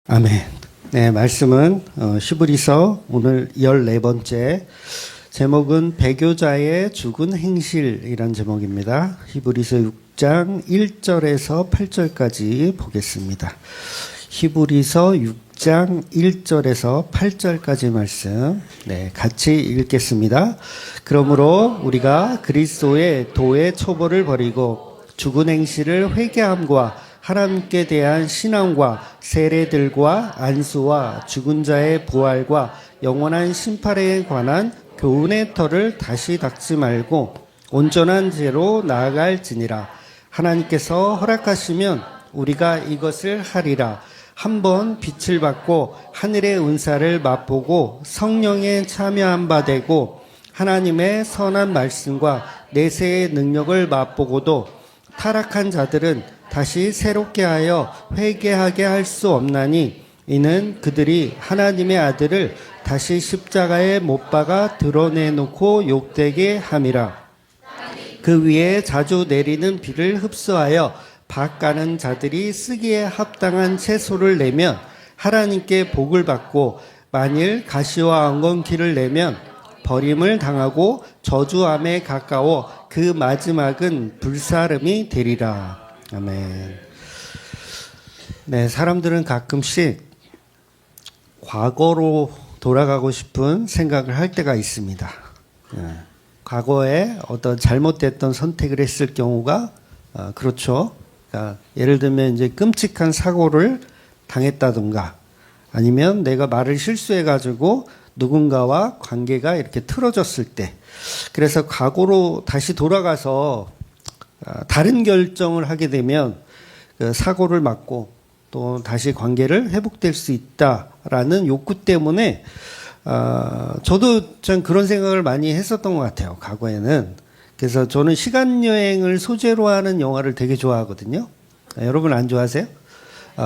아멘. 네, 말씀은 히브리서 오늘 14번째 제목은 배교자의 죽은 행실이란 제목입니다. 히브리서 6장 1절에서 8절까지 보겠습니다. 히브리서 6장 1절에서 8절까지 말씀 같이 읽겠습니다. 그러므로 우리가 그리스도의 도의 초보를 버리고 죽은 행실을 회개함과 하나님께 대한 신앙과 세례들과 안수와 죽은 자의 부활과 영원한 심판에 관한 교훈의 터를 다시 닦지 말고 온전한 죄로 나아갈지니라. 하나님께서 허락하시면 우리가 이것을 하리라. 한번 빛을 받고 하늘의 은사를 맛보고 성령에 참여한 바 되고 하나님의 선한 말씀과 내세의 능력을 맛보고도 타락한 자들은 다시 새롭게 하여 회개하게 할 수 없나니 이는 그들이 하나님의 아들을 다시 십자가에 못 박아 드러내놓고 욕되게 함이라. 그 위에 자주 내리는 비를 흡수하여 밭가는 자들이 쓰기에 합당한 채소를 내면 하나님께 복을 받고 만일 가시와 엉겅퀴를 내면 버림을 당하고 저주함에 가까워 그 마지막은 불사름이 되리라. 아멘. 네, 사람들은 가끔씩 과거로 돌아가고 싶은 생각을 할 때가 있습니다. 과거에 어떤 잘못됐던 선택을 했을 경우가 그렇죠. 그러니까 예를 들면 이제 끔찍한 사고를 당했다든가 아니면 내가 말을 실수해가지고 누군가와 관계가 이렇게 틀어졌을 때, 그래서 과거로 다시 돌아가서 다른 결정을 하게 되면 그 사고를 막고 또 다시 관계를 회복될 수 있다라는 욕구 때문에 저도 전 그런 생각을 많이 했었던 것 같아요, 과거에는. 그래서 저는 시간 여행을 소재로 하는 영화를 되게 좋아하거든요. 여러분 안 좋아하세요?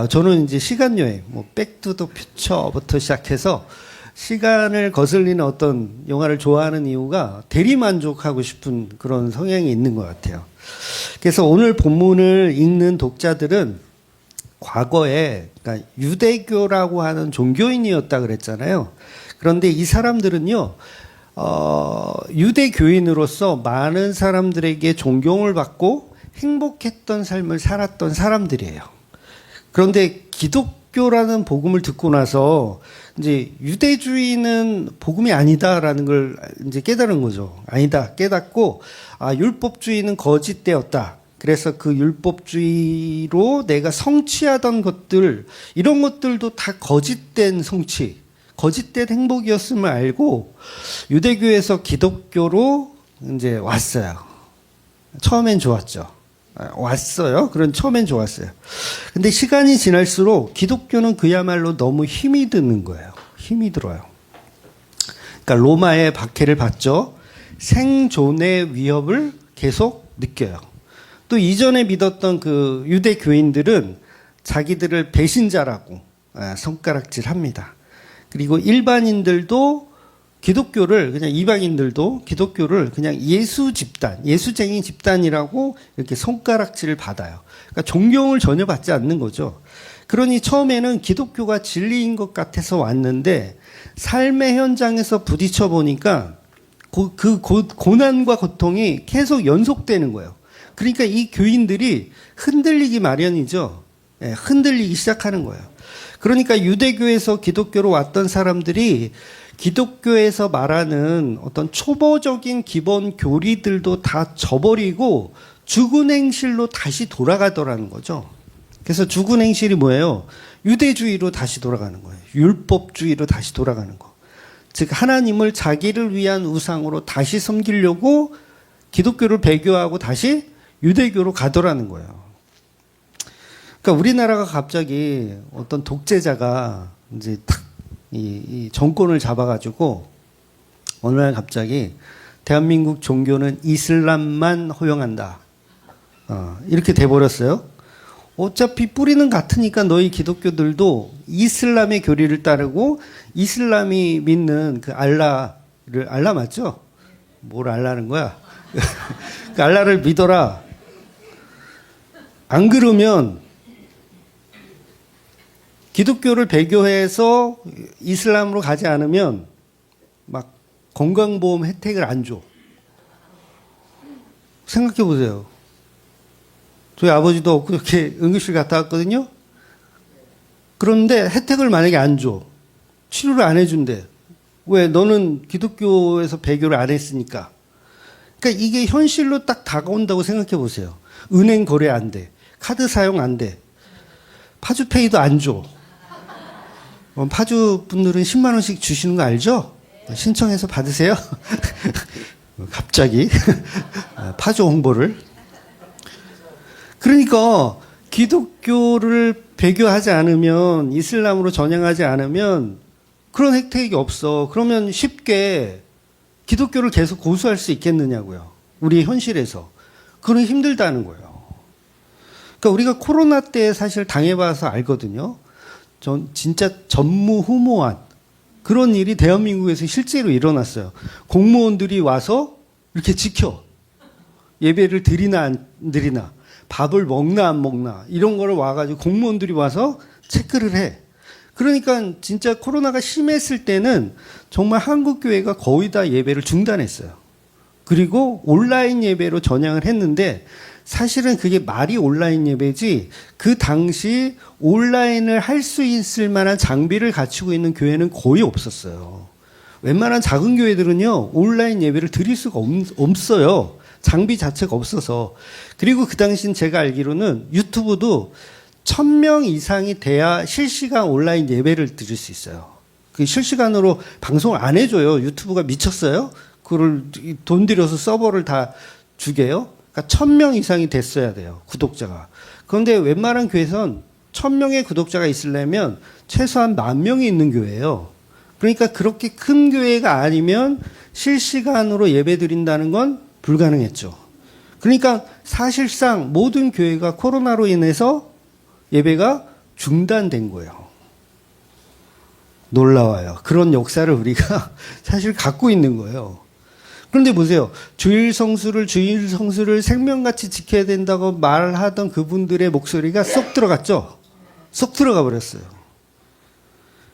저는 이제 시간 여행, 뭐 백투더 퓨처부터 시작해서 시간을 거슬리는 어떤 영화를 좋아하는 이유가 대리만족하고 싶은 그런 성향이 있는 것 같아요. 그래서 오늘 본문을 읽는 독자들은 과거에 그러니까 유대교라고 하는 종교인이었다 그랬잖아요. 그런데 이 사람들은요, 유대교인으로서 많은 사람들에게 존경을 받고 행복했던 삶을 살았던 사람들이에요. 그런데 기독교라는 복음을 듣고 나서 이제 유대주의는 복음이 아니다라는 걸 이제 깨달은 거죠. 아니다. 깨닫고, 율법주의는 거짓되었다. 그래서 그 율법주의로 내가 성취하던 것들, 이런 것들도 다 거짓된 성취, 거짓된 행복이었음을 알고 유대교에서 기독교로 이제 왔어요. 처음엔 좋았죠. 왔어요. 그런 처음엔 좋았어요. 근데 시간이 지날수록 기독교는 그야말로 너무 힘이 드는 거예요. 힘이 들어요. 그러니까 로마의 박해를 받죠. 생존의 위협을 계속 느껴요. 또 이전에 믿었던 그 유대 교인들은 자기들을 배신자라고 손가락질합니다. 그리고 일반인들도 기독교를 그냥 이방인들도 기독교를 그냥 예수 집단, 예수쟁이 집단이라고 이렇게 손가락질을 받아요. 그러니까 존경을 전혀 받지 않는 거죠. 그러니 처음에는 기독교가 진리인 것 같아서 왔는데 삶의 현장에서 부딪혀 보니까 그 고난과 고통이 계속 연속되는 거예요. 그러니까 이 교인들이 흔들리기 마련이죠. 흔들리기 시작하는 거예요. 그러니까 유대교에서 기독교로 왔던 사람들이 기독교에서 말하는 어떤 초보적인 기본 교리들도 다 저버리고 죽은 행실로 다시 돌아가더라는 거죠. 그래서 죽은 행실이 뭐예요? 유대주의로 다시 돌아가는 거예요. 율법주의로 다시 돌아가는 거. 즉 하나님을 자기를 위한 우상으로 다시 섬기려고 기독교를 배교하고 다시 유대교로 가더라는 거예요. 그러니까 우리나라가 갑자기 어떤 독재자가 이제 탁 이 정권을 잡아가지고 어느 날 갑자기 대한민국 종교는 이슬람만 허용한다. 이렇게 돼버렸어요. 어차피 뿌리는 같으니까 너희 기독교들도 이슬람의 교리를 따르고 이슬람이 믿는 그 알라 맞죠? 뭘 알라는 거야? 그 알라를 믿어라. 안 그러면 기독교를 배교해서 이슬람으로 가지 않으면 막 건강보험 혜택을 안 줘. 생각해 보세요. 저희 아버지도 엊그저께 응급실 갔다 왔거든요. 그런데 혜택을 만약에 안 줘. 치료를 안 해준대. 왜? 너는 기독교에서 배교를 안 했으니까. 그러니까 이게 현실로 딱 다가온다고 생각해 보세요. 은행 거래 안 돼. 카드 사용 안 돼. 파주페이도 안 줘. 파주 분들은 10만 원씩 주시는 거 알죠? 신청해서 받으세요. 갑자기 파주 홍보를. 그러니까 기독교를 배교하지 않으면, 이슬람으로 전향하지 않으면 그런 혜택이 없어. 그러면 쉽게 기독교를 계속 고수할 수 있겠느냐고요. 우리 현실에서. 그건 힘들다는 거예요. 그러니까 우리가 코로나 때 사실 당해봐서 알거든요. 전 진짜 전무후무한 그런 일이 대한민국에서 실제로 일어났어요. 공무원들이 와서 이렇게 지켜. 예배를 드리나 안 드리나, 밥을 먹나 안 먹나, 이런 거를 와가지고 공무원들이 와서 체크를 해. 그러니까 진짜 코로나가 심했을 때는 정말 한국교회가 거의 다 예배를 중단했어요. 그리고 온라인 예배로 전향을 했는데, 사실은 그게 말이 온라인 예배지, 그 당시 온라인을 할 수 있을 만한 장비를 갖추고 있는 교회는 거의 없었어요. 웬만한 작은 교회들은요, 온라인 예배를 드릴 수가 없어요. 장비 자체가 없어서. 그리고 그 당시엔 제가 알기로는 유튜브도 1000명 이상이 돼야 실시간 온라인 예배를 드릴 수 있어요. 그 실시간으로 방송을 안 해줘요. 유튜브가 미쳤어요. 그걸 돈 들여서 서버를 다 주게요. 그러니까 1000명 이상이 됐어야 돼요, 구독자가. 그런데 웬만한 교회선 1000명의 구독자가 있으려면 최소한 10,000명이 있는 교회예요. 그러니까 그렇게 큰 교회가 아니면 실시간으로 예배 드린다는 건 불가능했죠. 그러니까 사실상 모든 교회가 코로나로 인해서 예배가 중단된 거예요. 놀라워요. 그런 역사를 우리가 사실 갖고 있는 거예요. 그런데 보세요. 주일 성수를 생명같이 지켜야 된다고 말하던 그분들의 목소리가 쏙 들어갔죠? 쏙 들어가 버렸어요.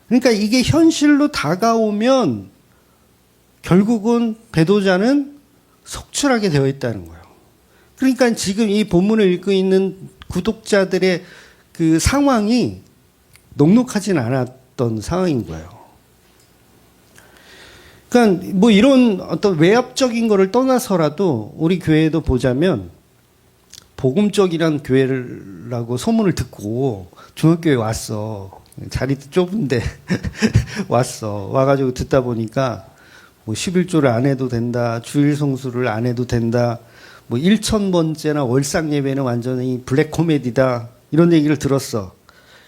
그러니까 이게 현실로 다가오면 결국은 배도자는 속출하게 되어 있다는 거예요. 그러니까 지금 이 본문을 읽고 있는 구독자들의 그 상황이 녹록하진 않았던 상황인 거예요. 그러니까 뭐 이런 어떤 외압적인 거를 떠나서라도 우리 교회도 보자면, 복음적이란 교회라고 소문을 듣고 중학교에 왔어. 자리도 좁은데 왔어. 와가지고 듣다 보니까 뭐 11조를 안 해도 된다. 주일 성수를 안 해도 된다. 뭐 1000번째나 월상 예배는 완전히 블랙 코미디다. 이런 얘기를 들었어.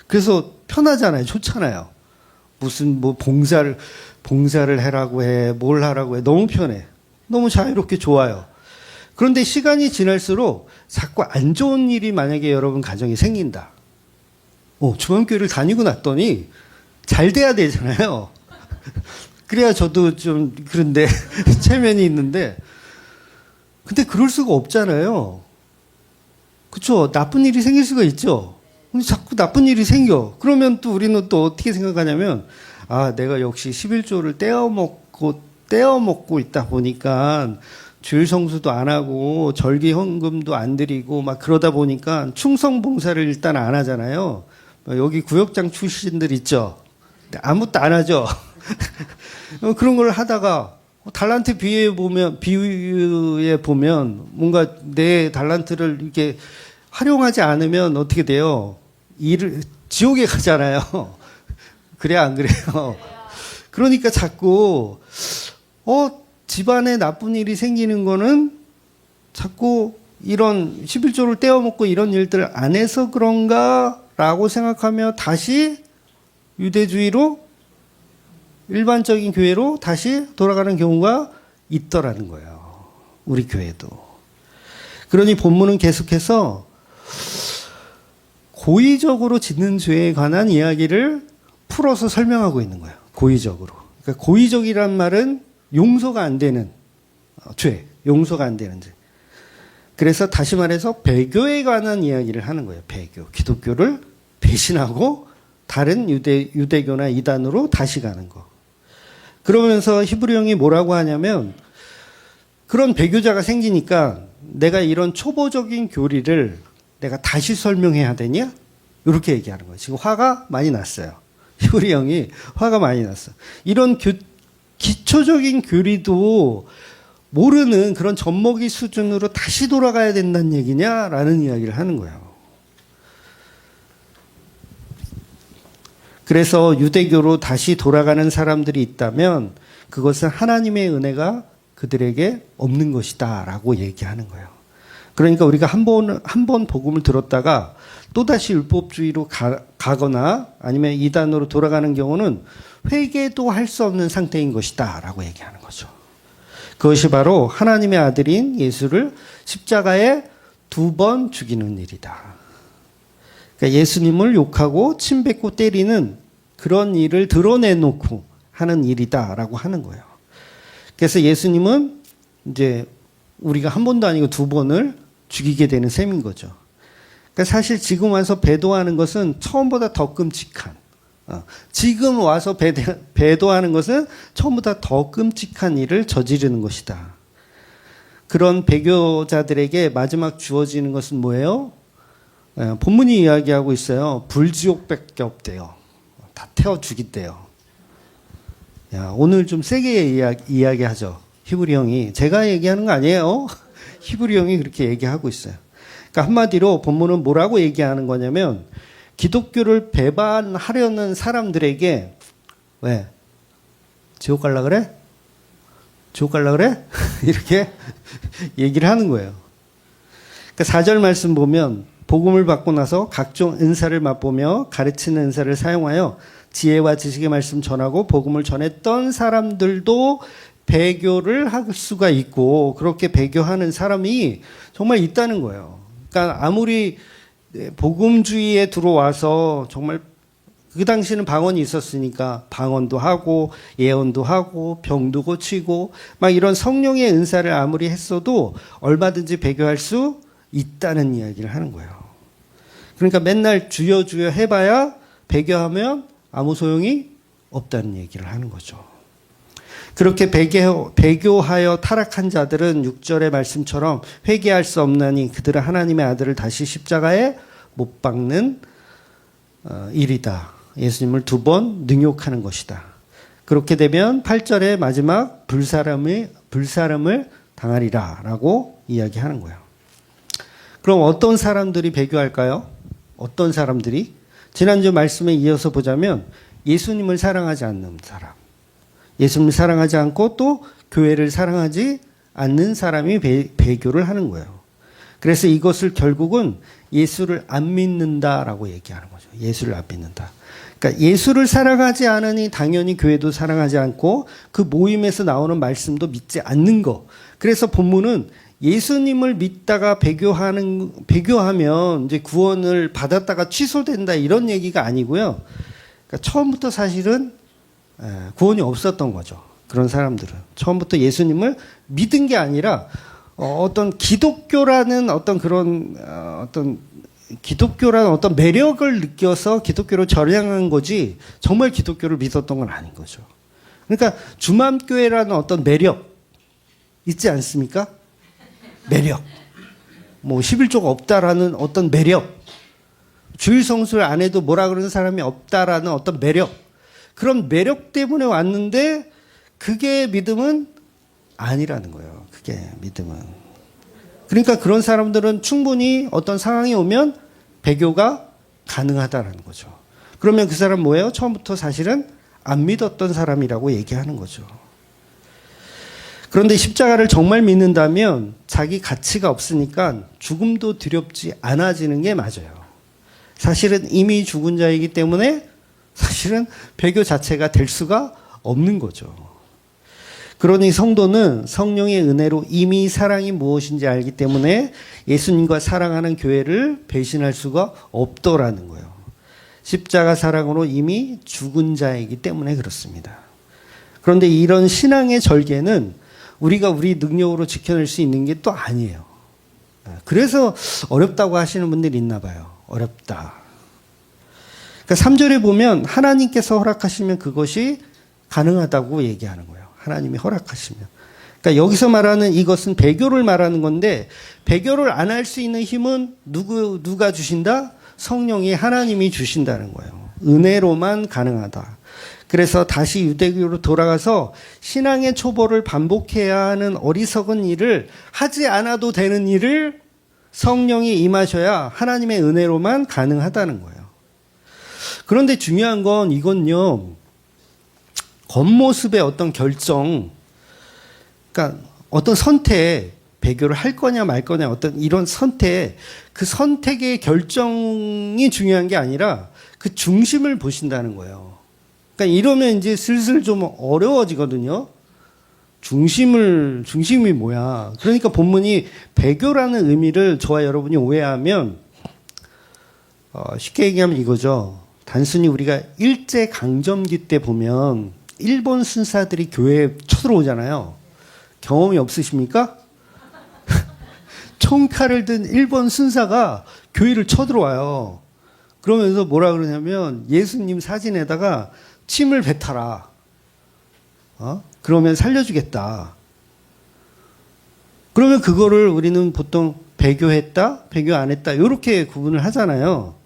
그래서 편하잖아요. 좋잖아요. 무슨 뭐 봉사를 하라고 해. 뭘 하라고 해. 너무 편해. 너무 자유롭게 좋아요. 그런데 시간이 지날수록 자꾸 안 좋은 일이 만약에 여러분 가정에 생긴다. 중앙교회를 다니고 났더니 잘 돼야 되잖아요. 그래야 저도 좀 그런데 체면이 있는데, 근데 그럴 수가 없잖아요. 그렇죠? 나쁜 일이 생길 수가 있죠. 근데 자꾸 나쁜 일이 생겨. 그러면 또 우리는 또 어떻게 생각하냐면, 내가 역시 11조를 떼어먹고 있다 보니까 주일 성수도 안 하고 절기 헌금도 안 드리고 막 그러다 보니까 충성 봉사를 일단 안 하잖아요. 여기 구역장 출신들 있죠. 아무것도 안 하죠. 그런 걸 하다가 달란트 비유에 보면 뭔가 내 달란트를 이렇게 활용하지 않으면 어떻게 돼요? 지옥에 가잖아요. 그래야 안 그래요? 그러니까 자꾸 집안에 나쁜 일이 생기는 거는 자꾸 이런 11조를 떼어먹고 이런 일들을 안 해서 그런가 라고 생각하며 다시 유대주의로, 일반적인 교회로 다시 돌아가는 경우가 있더라는 거예요. 우리 교회도. 그러니 본문은 계속해서 고의적으로 짓는 죄에 관한 이야기를 풀어서 설명하고 있는 거예요. 고의적으로. 그러니까 고의적이란 말은 용서가 안 되는 죄, 용서가 안 되는 죄. 그래서 다시 말해서 배교에 관한 이야기를 하는 거예요. 배교. 기독교를 배신하고 다른 유대교나 이단으로 다시 가는 거. 그러면서 히브리 형이 뭐라고 하냐면 그런 배교자가 생기니까 내가 이런 초보적인 교리를 내가 다시 설명해야 되냐? 이렇게 얘기하는 거예요. 지금 화가 많이 났어요. 히브리 형이 화가 많이 났어. 이런 기초적인 교리도 모르는 그런 젖먹이 수준으로 다시 돌아가야 된다는 얘기냐라는 이야기를 하는 거예요. 그래서 유대교로 다시 돌아가는 사람들이 있다면 그것은 하나님의 은혜가 그들에게 없는 것이다 라고 얘기하는 거예요. 그러니까 우리가 한 번 복음을 들었다가 또다시 율법주의로 가거나 아니면 이단으로 돌아가는 경우는 회개도 할 수 없는 상태인 것이다 라고 얘기하는 거죠. 그것이 바로 하나님의 아들인 예수를 십자가에 2번 죽이는 일이다. 그러니까 예수님을 욕하고 침뱉고 때리는 그런 일을 드러내놓고 하는 일이다라고 하는 거예요. 그래서 예수님은 이제 우리가 한 번도 아니고 2번을 죽이게 되는 셈인 거죠. 그러니까 사실 지금 와서 배도하는 것은 처음보다 더 끔찍한, 지금 와서 배도하는 것은 처음보다 더 끔찍한 일을 저지르는 것이다. 그런 배교자들에게 마지막 주어지는 것은 뭐예요? 본문이 이야기하고 있어요. 불지옥밖에 없대요. 다 태워 죽이대요. 야, 오늘 좀 세게 이야기하죠. 히브리 형이. 제가 얘기하는 거 아니에요. 히브리 형이 그렇게 얘기하고 있어요. 그러니까 한마디로 본문은 뭐라고 얘기하는 거냐면 기독교를 배반하려는 사람들에게 왜? 지옥 갈라 그래? 지옥 갈라 그래? 이렇게 얘기를 하는 거예요. 그러니까 4절 말씀 보면 복음을 받고 나서 각종 은사를 맛보며 가르치는 은사를 사용하여 지혜와 지식의 말씀 전하고 복음을 전했던 사람들도 배교를 할 수가 있고 그렇게 배교하는 사람이 정말 있다는 거예요. 그러니까 아무리 복음주의에 들어와서 정말 그 당시에는 방언이 있었으니까 방언도 하고 예언도 하고 병도 고치고 막 이런 성령의 은사를 아무리 했어도 얼마든지 배교할 수 있다는 이야기를 하는 거예요. 그러니까 맨날 주여 주여 해봐야 배교하면 아무 소용이 없다는 얘기를 하는 거죠. 그렇게 배교하여 타락한 자들은 6절의 말씀처럼 회개할 수 없나니 그들은 하나님의 아들을 다시 십자가에 못 박는 일이다. 예수님을 2번 능욕하는 것이다. 그렇게 되면 8절의 마지막 불사름을 당하리라 라고 이야기하는 거예요. 그럼 어떤 사람들이 배교할까요? 어떤 사람들이? 지난주 말씀에 이어서 보자면 예수님을 사랑하지 않는 사람, 예수님을 사랑하지 않고 또 교회를 사랑하지 않는 사람이 배교를 하는 거예요. 그래서 이것을 결국은 예수를 안 믿는다라고 얘기하는 거죠. 예수를 안 믿는다. 그러니까 예수를 사랑하지 않으니 당연히 교회도 사랑하지 않고 그 모임에서 나오는 말씀도 믿지 않는 거. 그래서 본문은 예수님을 믿다가 배교하면 이제 구원을 받았다가 취소된다 이런 얘기가 아니고요. 그러니까 처음부터 사실은 구원이 없었던 거죠. 그런 사람들은 처음부터 예수님을 믿은 게 아니라 어떤 기독교라는 어떤 그런 기독교라는 어떤 매력을 느껴서 기독교로 전향한 거지 정말 기독교를 믿었던 건 아닌 거죠. 그러니까 주맘교회라는 어떤 매력 있지 않습니까? 매력. 뭐 11조가 없다라는 어떤 매력. 주일 성수를 안 해도 뭐라 그러는 사람이 없다라는 어떤 매력. 그런 매력 때문에 왔는데 그게 믿음은 아니라는 거예요. 그게 믿음은. 그러니까 그런 사람들은 충분히 어떤 상황이 오면 배교가 가능하다라는 거죠. 그러면 그 사람 뭐예요? 처음부터 사실은 안 믿었던 사람이라고 얘기하는 거죠. 그런데 십자가를 정말 믿는다면 자기 가치가 없으니까 죽음도 두렵지 않아지는 게 맞아요. 사실은 이미 죽은 자이기 때문에 사실은 배교 자체가 될 수가 없는 거죠. 그러니 성도는 성령의 은혜로 이미 사랑이 무엇인지 알기 때문에 예수님과 사랑하는 교회를 배신할 수가 없더라는 거예요. 십자가 사랑으로 이미 죽은 자이기 때문에 그렇습니다. 그런데 이런 신앙의 절개는 우리가 우리 능력으로 지켜낼 수 있는 게 또 아니에요. 그래서 어렵다고 하시는 분들이 있나 봐요. 어렵다. 그러니까 3절에 보면 하나님께서 허락하시면 그것이 가능하다고 얘기하는 거예요. 하나님이 허락하시면. 그러니까 여기서 말하는 이것은 배교를 말하는 건데, 배교를 안 할 수 있는 힘은 누가 주신다? 성령이 하나님이 주신다는 거예요. 은혜로만 가능하다. 그래서 다시 유대교로 돌아가서 신앙의 초보를 반복해야 하는 어리석은 일을 하지 않아도 되는 일을 성령이 임하셔야 하나님의 은혜로만 가능하다는 거예요. 그런데 중요한 건 이건요, 겉모습의 어떤 결정, 그러니까 어떤 선택, 배교를 할 거냐 말 거냐 어떤 이런 선택, 그 선택의 결정이 중요한 게 아니라 그 중심을 보신다는 거예요. 그러니까 이러면 이제 슬슬 좀 어려워지거든요. 중심이 뭐야. 그러니까 본문이 배교라는 의미를 저와 여러분이 오해하면, 쉽게 얘기하면 이거죠. 단순히 우리가 일제강점기 때 보면 일본 순사들이 교회에 쳐들어오잖아요. 경험이 없으십니까? 총칼을 든 일본 순사가 교회를 쳐들어와요. 그러면서 뭐라 그러냐면 예수님 사진에다가 침을 뱉어라. 그러면 살려주겠다. 그러면 그거를 우리는 보통 배교했다, 배교 안 했다 이렇게 구분을 하잖아요.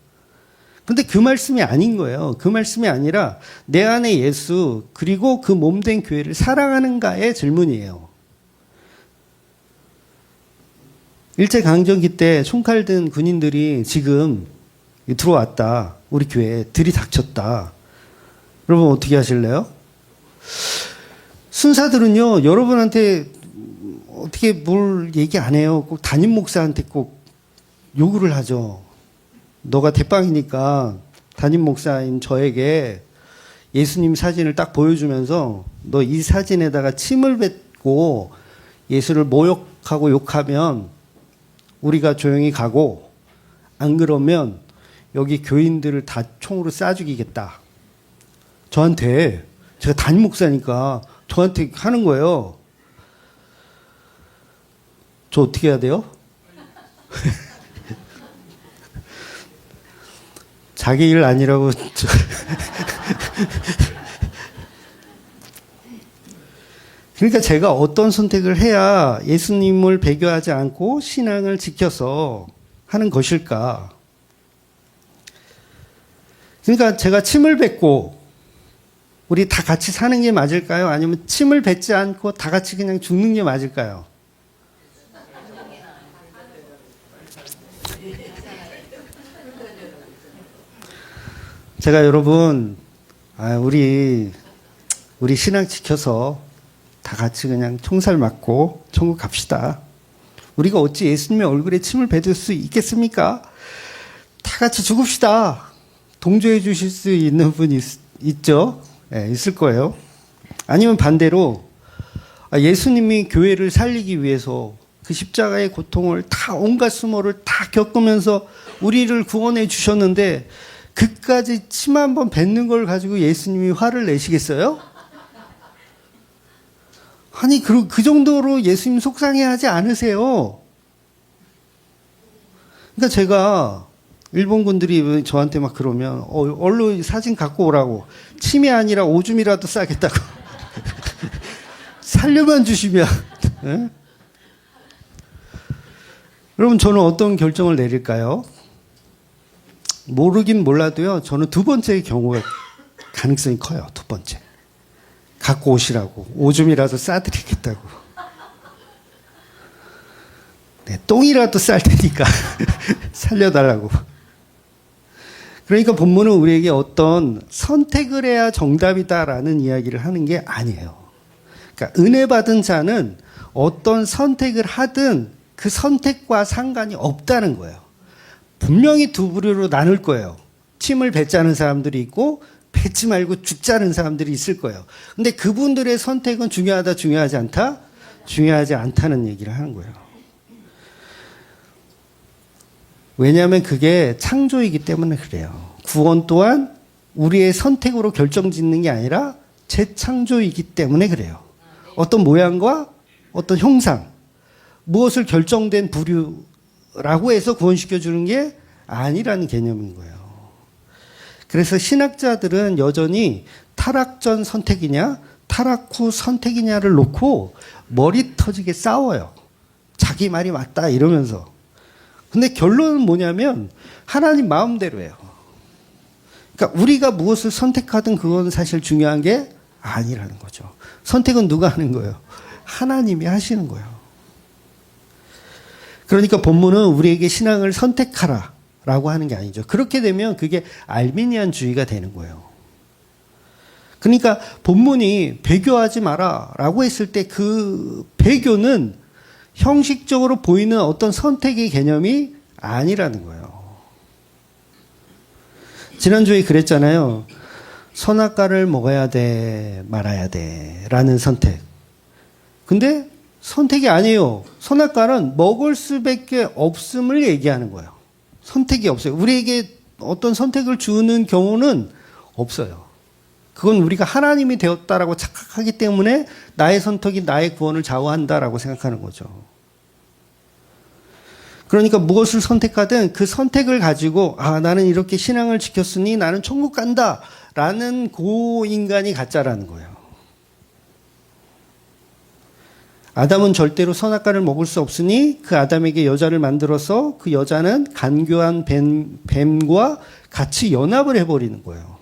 근데 그 말씀이 아닌 거예요. 그 말씀이 아니라 내 안에 예수 그리고 그 몸된 교회를 사랑하는가의 질문이에요. 일제강점기 때 총칼 든 군인들이 지금 들어왔다. 우리 교회에 들이닥쳤다. 여러분 어떻게 하실래요? 순사들은요, 여러분한테 어떻게 뭘 얘기 안 해요. 꼭 담임 목사한테 꼭 요구를 하죠. 너가 대빵이니까 담임 목사인 저에게 예수님 사진을 딱 보여주면서 너 이 사진에다가 침을 뱉고 예수를 모욕하고 욕하면 우리가 조용히 가고, 안 그러면 여기 교인들을 다 총으로 쏴 죽이겠다. 저한테, 제가 담임 목사니까 저한테 하는 거예요. 저 어떻게 해야 돼요? 자기 일 아니라고. 그러니까 제가 어떤 선택을 해야 예수님을 배교하지 않고 신앙을 지켜서 하는 것일까? 그러니까 제가 침을 뱉고 우리 다 같이 사는 게 맞을까요? 아니면 침을 뱉지 않고 다 같이 그냥 죽는 게 맞을까요? 제가 여러분, 우리 신앙 지켜서 다 같이 그냥 총살 맞고 천국 갑시다. 우리가 어찌 예수님의 얼굴에 침을 뱉을 수 있겠습니까? 다 같이 죽읍시다. 동조해 주실 수 있는 분이 있죠? 네, 있을 거예요. 아니면 반대로 예수님이 교회를 살리기 위해서 그 십자가의 고통을 다 온갖 수모를 다 겪으면서 우리를 구원해 주셨는데 그까지 침 한 번 뱉는 걸 가지고 예수님이 화를 내시겠어요? 아니 그 정도로 예수님 속상해하지 않으세요. 그러니까 제가 일본군들이 저한테 막 그러면 얼른 사진 갖고 오라고, 침이 아니라 오줌이라도 싸겠다고. 살려만 주시면. 네? 여러분 저는 어떤 결정을 내릴까요? 모르긴 몰라도요, 저는 두 번째의 경우가 가능성이 커요. 두 번째. 갖고 오시라고, 오줌이라도 싸드리겠다고. 네, 똥이라도 쌀 테니까 살려달라고. 그러니까 본문은 우리에게 어떤 선택을 해야 정답이다라는 이야기를 하는 게 아니에요. 그러니까 은혜 받은 자는 어떤 선택을 하든 그 선택과 상관이 없다는 거예요. 분명히 두 부류로 나눌 거예요. 침을 뱉자는 사람들이 있고 뱉지 말고 죽자는 사람들이 있을 거예요. 근데 그분들의 선택은 중요하다, 중요하지 않다? 중요하지 않다는 얘기를 하는 거예요. 왜냐하면 그게 창조이기 때문에 그래요. 구원 또한 우리의 선택으로 결정짓는 게 아니라 재창조이기 때문에 그래요. 어떤 모양과 어떤 형상, 무엇을 결정된 부류라고 해서 구원시켜주는 게 아니라는 개념인 거예요. 그래서 신학자들은 여전히 타락 전 선택이냐, 타락 후 선택이냐를 놓고 머리 터지게 싸워요. 자기 말이 맞다 이러면서. 근데 결론은 뭐냐면 하나님 마음대로예요. 그러니까 우리가 무엇을 선택하든 그건 사실 중요한 게 아니라는 거죠. 선택은 누가 하는 거예요? 하나님이 하시는 거예요. 그러니까 본문은 우리에게 신앙을 선택하라 라고 하는 게 아니죠. 그렇게 되면 그게 알미니안주의가 되는 거예요. 그러니까 본문이 배교하지 마라 라고 했을 때 그 배교는 형식적으로 보이는 어떤 선택의 개념이 아니라는 거예요. 지난주에 그랬잖아요. 선악과를 먹어야 돼, 말아야 돼 라는 선택. 근데 선택이 아니에요. 선악과는 먹을 수밖에 없음을 얘기하는 거예요. 선택이 없어요. 우리에게 어떤 선택을 주는 경우는 없어요. 그건 우리가 하나님이 되었다라고 착각하기 때문에 나의 선택이 나의 구원을 좌우한다라고 생각하는 거죠. 그러니까 무엇을 선택하든 그 선택을 가지고 나는 이렇게 신앙을 지켰으니 나는 천국 간다 라는 고인간이 가짜라는 거예요. 아담은 절대로 선악과를 먹을 수 없으니 그 아담에게 여자를 만들어서 그 여자는 간교한 뱀과 같이 연합을 해버리는 거예요.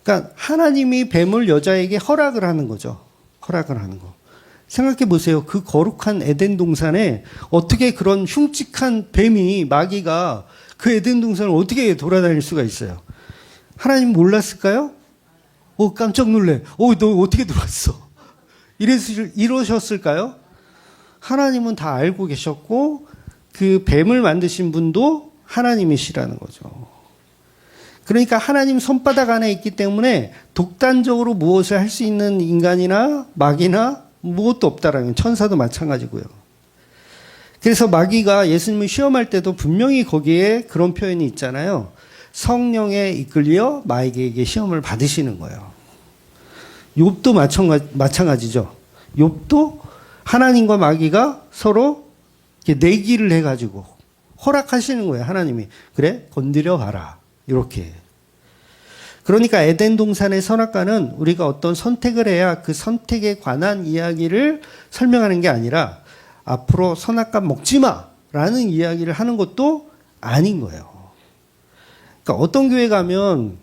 그러니까 하나님이 뱀을 여자에게 허락을 하는 거죠. 허락을 하는 거. 생각해 보세요. 그 거룩한 에덴 동산에 어떻게 그런 흉측한 뱀이, 마귀가 그 에덴 동산을 어떻게 돌아다닐 수가 있어요? 하나님 몰랐을까요? 깜짝 놀래. 너 어떻게 들어왔어? 이러셨을까요? 하나님은 다 알고 계셨고 그 뱀을 만드신 분도 하나님이시라는 거죠. 그러니까 하나님 손바닥 안에 있기 때문에 독단적으로 무엇을 할 수 있는 인간이나 마귀나 무엇도 없다라는, 천사도 마찬가지고요. 그래서 마귀가 예수님을 시험할 때도 분명히 거기에 그런 표현이 있잖아요. 성령에 이끌려 마귀에게 시험을 받으시는 거예요. 욥도 마찬가지죠. 욥도 하나님과 마귀가 서로 내기를 해가지고 허락하시는 거예요. 하나님이. 그래, 건드려 봐라. 이렇게. 그러니까 에덴 동산의 선악과는 우리가 어떤 선택을 해야 그 선택에 관한 이야기를 설명하는 게 아니라 앞으로 선악과 먹지 마라는 이야기를 하는 것도 아닌 거예요. 그러니까 어떤 교회 가면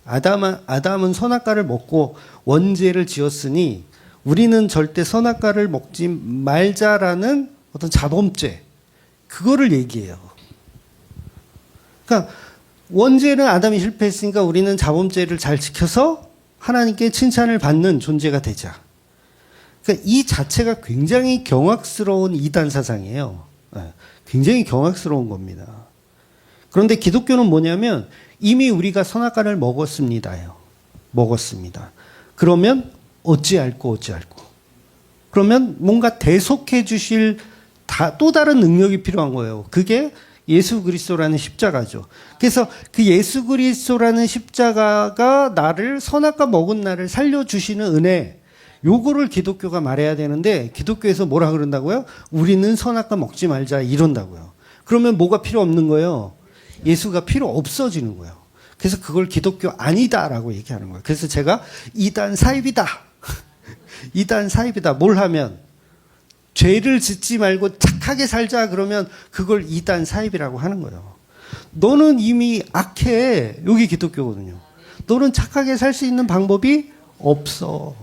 아담은 선악과를 먹고 원죄를 지었으니 우리는 절대 선악과를 먹지 말자라는 어떤 자범죄, 그거를 얘기해요. 그러니까 원죄는 아담이 실패했으니까 우리는 자범죄를 잘 지켜서 하나님께 칭찬을 받는 존재가 되자. 그러니까 이 자체가 굉장히 경악스러운 이단 사상이에요. 굉장히 경악스러운 겁니다. 그런데 기독교는 뭐냐면 이미 우리가 선악과를 먹었습니다요. 먹었습니다. 그러면 어찌할꼬. 그러면 뭔가 대속해 주실 또 다른 능력이 필요한 거예요. 그게 예수 그리스도라는 십자가죠. 그래서 그 예수 그리스도라는 십자가가 나를, 선악과 먹은 나를 살려주시는 은혜, 요거를 기독교가 말해야 되는데 기독교에서 뭐라 그런다고요? 우리는 선악과 먹지 말자 이런다고요. 그러면 뭐가 필요 없는 거예요? 예수가 필요 없어지는 거예요. 그래서 그걸 기독교 아니다라고 얘기하는 거예요. 그래서 제가 이단 사입이다. 이단 사입이다. 뭘 하면? 죄를 짓지 말고 착하게 살자 그러면 그걸 이단 사입이라고 하는 거예요. 너는 이미 악해. 여기 기독교거든요. 너는 착하게 살 수 있는 방법이 없어.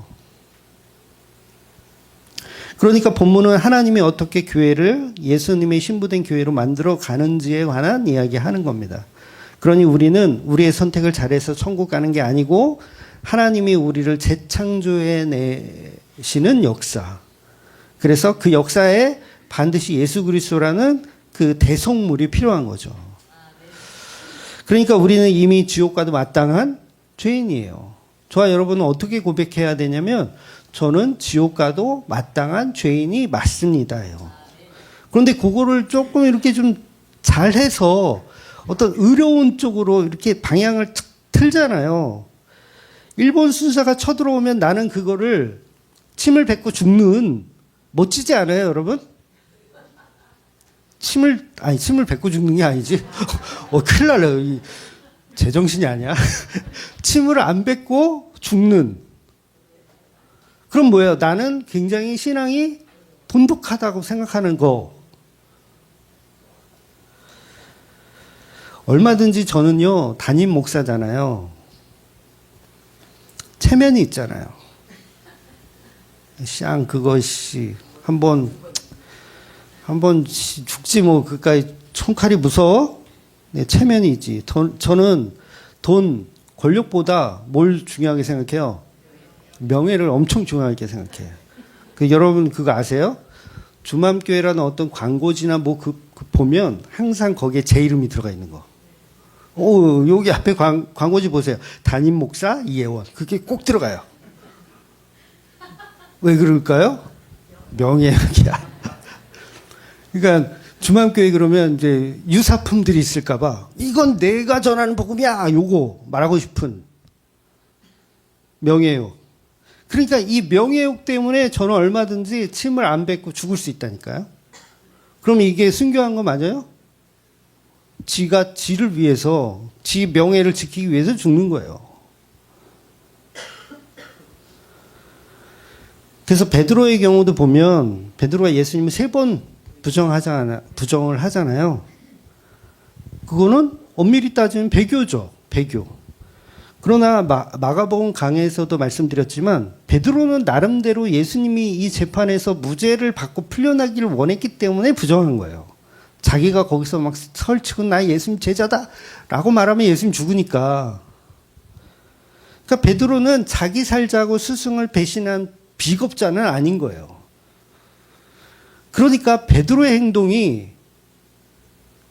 그러니까 본문은 하나님이 어떻게 교회를 예수님의 신부된 교회로 만들어 가는지에 관한 이야기하는 겁니다. 그러니 우리는 우리의 선택을 잘해서 천국 가는 게 아니고 하나님이 우리를 재창조해 내시는 역사. 그래서 그 역사에 반드시 예수 그리스도라는 그 대속물이 필요한 거죠. 그러니까 우리는 이미 지옥 가도 마땅한 죄인이에요. 저와 여러분은 어떻게 고백해야 되냐면 저는 지옥 가도 마땅한 죄인이 맞습니다요. 그런데 그거를 조금 이렇게 좀 잘해서 어떤 의로운 쪽으로 이렇게 방향을 틀잖아요. 일본 순사가 쳐들어오면 나는 그거를 침을 뱉고 죽는, 멋지지 않아요, 여러분? 침을 뱉고 죽는 게 아니지. 큰일 날래요. 제정신이 아니야? 침을 안 뱉고 죽는. 그럼 뭐예요? 나는 굉장히 신앙이 돈독하다고 생각하는 거. 얼마든지 저는요, 담임 목사잖아요. 체면이 있잖아요. 한번 죽지 뭐, 그까이 총칼이 무서워? 네, 체면이 있지. 저는 돈, 권력보다 뭘 중요하게 생각해요? 명예를 엄청 중요하게 생각해요. 여러분 그거 아세요? 주맘교회라는 어떤 광고지나 뭐 보면 항상 거기에 제 이름이 들어가 있는 거. 여기 앞에 광고지 보세요. 담임 목사 이혜원. 그게 꼭 들어가요. 왜 그럴까요? 명예학이야. 그러니까 주맘교회 그러면 이제 유사품들이 있을까봐 이건 내가 전하는 복음이야. 요거 말하고 싶은 명예욕. 그러니까 이 명예욕 때문에 저는 얼마든지 침을 안 뱉고 죽을 수 있다니까요. 그럼 이게 순교한 거 맞아요? 지가 지를 위해서, 지 명예를 지키기 위해서 죽는 거예요. 그래서 베드로의 경우도 보면 베드로가 예수님을 3번 부정을 하잖아요. 그거는 엄밀히 따지면 배교죠. 배교. 그러나 마가복음 강해에서도 말씀드렸지만 베드로는 나름대로 예수님이 이 재판에서 무죄를 받고 풀려나기를 원했기 때문에 부정한 거예요. 자기가 거기서 막 설치고 나 예수님 제자다 라고 말하면 예수님 죽으니까. 그러니까 베드로는 자기 살자고 스승을 배신한 비겁자는 아닌 거예요. 그러니까 베드로의 행동이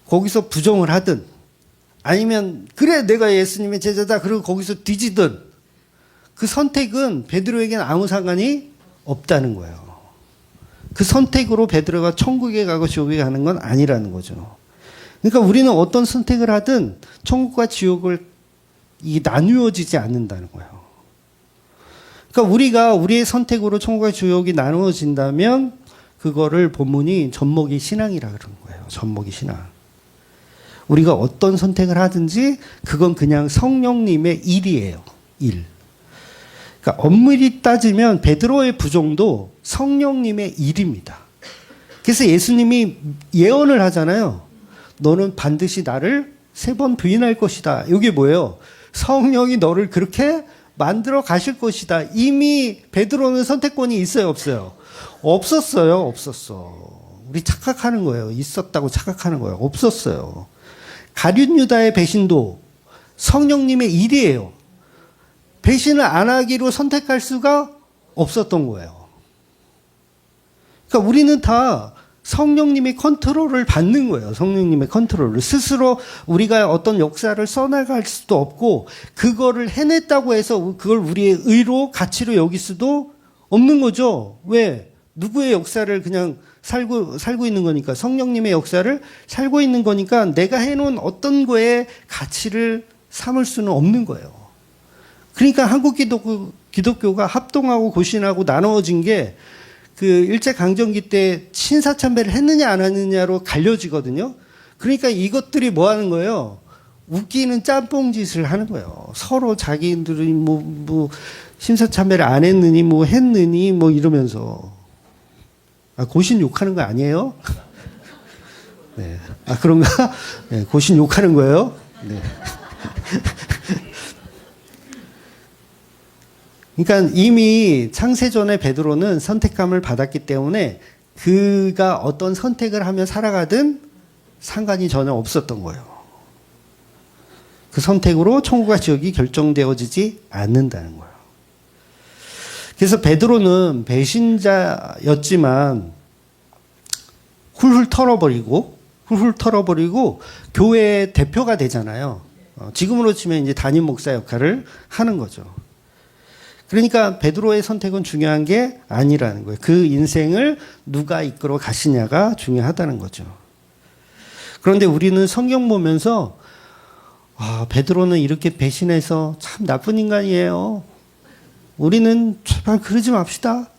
거기서 부정을 하든 아니면 그래 내가 예수님의 제자다 그리고 거기서 뒤지든 그 선택은 베드로에게는 아무 상관이 없다는 거예요. 그 선택으로 베드로가 천국에 가고 지옥에 가는 건 아니라는 거죠. 그러니까 우리는 어떤 선택을 하든 천국과 지옥을 나누어지지 않는다는 거예요. 그러니까 우리가 우리의 선택으로 천국과 지옥이 나누어진다면 그거를 본문이 젖먹이 신앙이라 그러는 거예요. 젖먹이 신앙. 우리가 어떤 선택을 하든지 그건 그냥 성령님의 일이에요. 일. 그러니까 엄밀히 따지면 베드로의 부정도 성령님의 일입니다. 그래서 예수님이 예언을 하잖아요. 너는 반드시 나를 3번 부인할 것이다. 이게 뭐예요? 성령이 너를 그렇게 만들어 가실 것이다. 이미 베드로는 선택권이 있어요, 없어요? 없었어요, 없었어. 우리 착각하는 거예요. 있었다고 착각하는 거예요. 없었어요. 가룟 유다의 배신도 성령님의 일이에요. 배신을 안 하기로 선택할 수가 없었던 거예요. 그러니까 우리는 다 성령님의 컨트롤을 받는 거예요. 성령님의 컨트롤을. 스스로 우리가 어떤 역사를 써나갈 수도 없고 그거를 해냈다고 해서 그걸 우리의 의로 가치로 여길 수도 없는 거죠. 왜? 누구의 역사를 그냥 살고 있는 거니까 성령님의 역사를 살고 있는 거니까 내가 해놓은 어떤 거에 가치를 삼을 수는 없는 거예요. 그러니까 한국 기독교가 합동하고 고신하고 나누어진 게 그 일제강점기 때 신사참배를 했느냐 안 했느냐로 갈려지거든요. 그러니까 이것들이 뭐 하는 거예요? 웃기는 짬뽕 짓을 하는 거예요. 서로 자기들이 뭐 신사참배를 안 했느니 뭐 했느니 뭐 이러면서. 고신 욕하는 거 아니에요? 네. 그런가? 네, 고신 욕하는 거예요? 네. 그러니까 이미 창세전에 베드로는 선택감을 받았기 때문에 그가 어떤 선택을 하며 살아가든 상관이 전혀 없었던 거예요. 그 선택으로 천국과 지옥이 결정되어지지 않는다는 거예요. 그래서 베드로는 배신자였지만 훌훌 털어버리고 교회의 대표가 되잖아요. 지금으로 치면 이제 담임 목사 역할을 하는 거죠. 그러니까 베드로의 선택은 중요한 게 아니라는 거예요. 그 인생을 누가 이끌어 가시냐가 중요하다는 거죠. 그런데 우리는 성경 보면서 베드로는 이렇게 배신해서 참 나쁜 인간이에요. 우리는 제발 그러지 맙시다.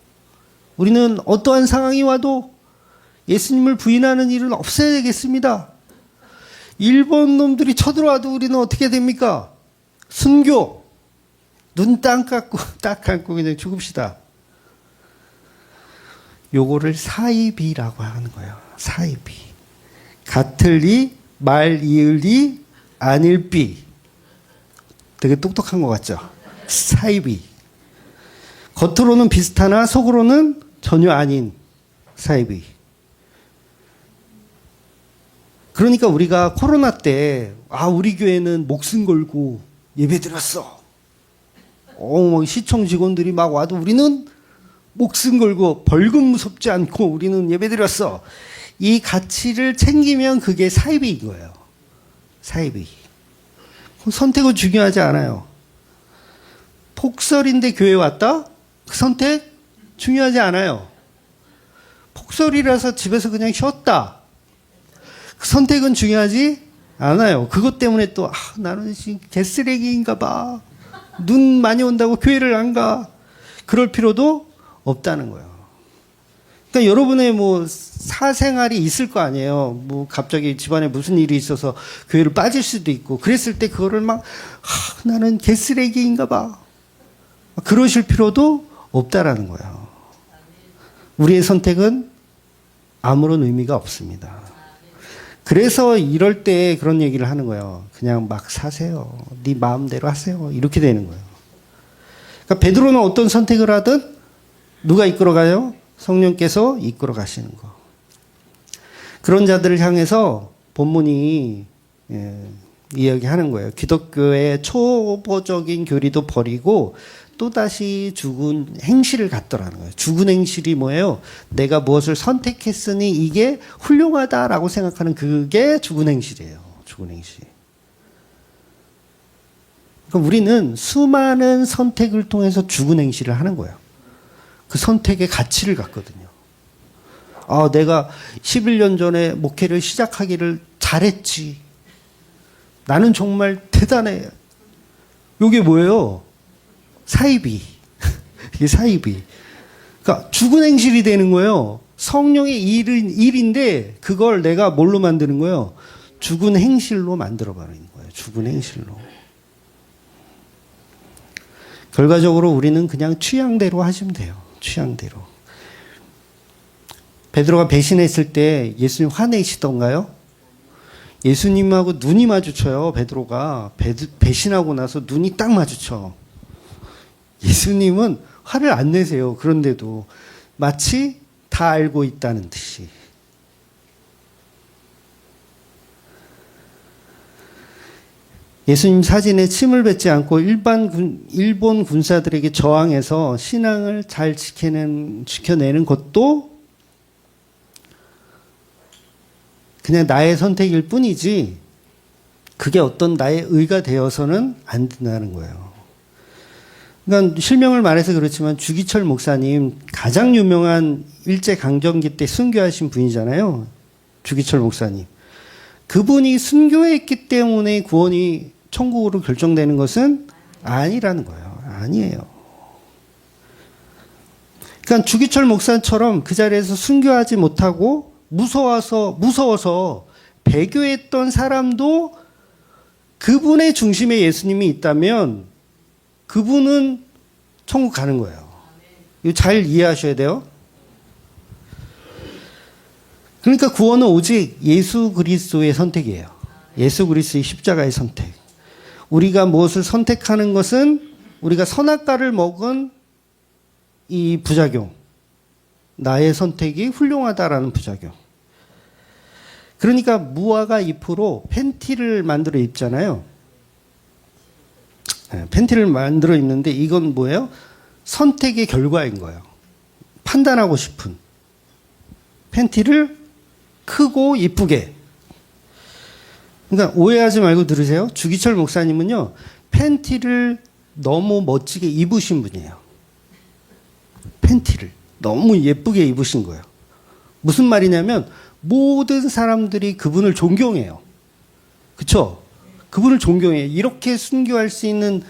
우리는 어떠한 상황이 와도 예수님을 부인하는 일은 없어야 되겠습니다. 일본 놈들이 쳐들어와도 우리는 어떻게 됩니까? 순교. 눈 딱 감고 그냥 죽읍시다. 요거를 사이비라고 하는 거예요. 사이비. 같을 리, 말 이을 리, 아닐 비. 되게 똑똑한 것 같죠? 사이비. 겉으로는 비슷하나 속으로는 전혀 아닌 사이비. 그러니까 우리가 코로나 때, 우리 교회는 목숨 걸고 예배 드렸어. 시청 직원들이 막 와도 우리는 목숨 걸고 벌금 무섭지 않고 우리는 예배 드렸어. 이 가치를 챙기면 그게 사이비인 거예요. 사이비. 선택은 중요하지 않아요. 폭설인데 교회 왔다? 그 선택 중요하지 않아요. 폭설이라서 집에서 그냥 쉬었다. 그 선택은 중요하지 않아요. 그것 때문에 또 나는 지금 개쓰레기인가 봐. 눈 많이 온다고 교회를 안 가. 그럴 필요도 없다는 거예요. 그러니까 여러분의 사생활이 있을 거 아니에요. 갑자기 집안에 무슨 일이 있어서 교회를 빠질 수도 있고 그랬을 때 그거를 나는 개쓰레기인가 봐. 그러실 필요도 없다라는 거예요. 우리의 선택은 아무런 의미가 없습니다. 그래서 이럴 때 그런 얘기를 하는 거예요. 그냥 막 사세요. 네 마음대로 하세요. 이렇게 되는 거예요. 그러니까 베드로는 어떤 선택을 하든 누가 이끌어가요? 성령께서 이끌어 가시는 거. 그런 자들을 향해서 본문이 이야기하는 거예요. 기독교의 초보적인 교리도 버리고 또다시 죽은 행실을 갖더라는 거예요. 죽은 행실이 뭐예요? 내가 무엇을 선택했으니 이게 훌륭하다라고 생각하는 그게 죽은 행실이에요. 죽은 행실. 그러니까 우리는 수많은 선택을 통해서 죽은 행실을 하는 거예요. 그 선택의 가치를 갖거든요. 내가 11년 전에 목회를 시작하기를 잘했지. 나는 정말 대단해. 이게 뭐예요? 사이비. 이게 사이비. 그러니까 죽은 행실이 되는 거예요. 성령의 일인데 그걸 내가 뭘로 만드는 거예요? 죽은 행실로 만들어버리는 거예요. 죽은 행실로. 결과적으로 우리는 그냥 취향대로 하시면 돼요. 취향대로. 베드로가 배신했을 때 예수님 화내시던가요? 예수님하고 눈이 마주쳐요. 베드로가 배신하고 나서 눈이 딱 마주쳐. 예수님은 화를 안 내세요. 그런데도 마치 다 알고 있다는 듯이. 예수님 사진에 침을 뱉지 않고 일본 군사들에게 저항해서 신앙을 잘 지켜내는 것도 그냥 나의 선택일 뿐이지 그게 어떤 나의 의가 되어서는 안 된다는 거예요. 그러니까 실명을 말해서 그렇지만 주기철 목사님 가장 유명한 일제강점기 때 순교하신 분이잖아요. 주기철 목사님. 그분이 순교했기 때문에 구원이 천국으로 결정되는 것은 아니라는 거예요. 아니에요. 그러니까 주기철 목사처럼 그 자리에서 순교하지 못하고 무서워서 배교했던 사람도 그분의 중심에 예수님이 있다면 그분은 천국 가는 거예요. 이거 잘 이해하셔야 돼요. 그러니까 구원은 오직 예수 그리스도의 선택이에요. 예수 그리스도의 십자가의 선택. 우리가 무엇을 선택하는 것은 우리가 선악과를 먹은 이 부작용. 나의 선택이 훌륭하다라는 부작용. 그러니까 무화과 잎으로 팬티를 만들어 입잖아요. 팬티를 만들어 입는데 이건 뭐예요? 선택의 결과인 거예요. 판단하고 싶은. 팬티를 크고 이쁘게. 그러니까 오해하지 말고 들으세요. 주기철 목사님은요. 팬티를 너무 멋지게 입으신 분이에요. 팬티를 너무 예쁘게 입으신 거예요. 무슨 말이냐면 모든 사람들이 그분을 존경해요. 그렇죠? 그분을 존경해요. 이렇게 순교할 수 있는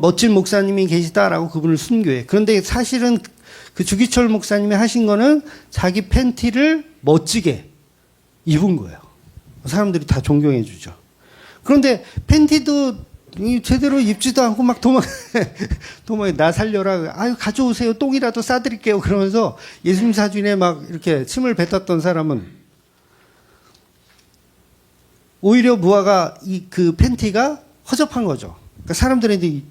멋진 목사님이 계시다라고 그분을 순교해. 그런데 사실은 그 주기철 목사님이 하신 거는 자기 팬티를 멋지게 입은 거예요. 사람들이 다 존경해 주죠. 그런데 팬티도 제대로 입지도 않고 막 도망, 나 살려라. 아유, 가져오세요. 똥이라도 싸드릴게요. 그러면서 예수님 사진에 막 이렇게 침을 뱉었던 사람은 오히려 무화가 그 팬티가 허접한 거죠. 그러니까 사람들한테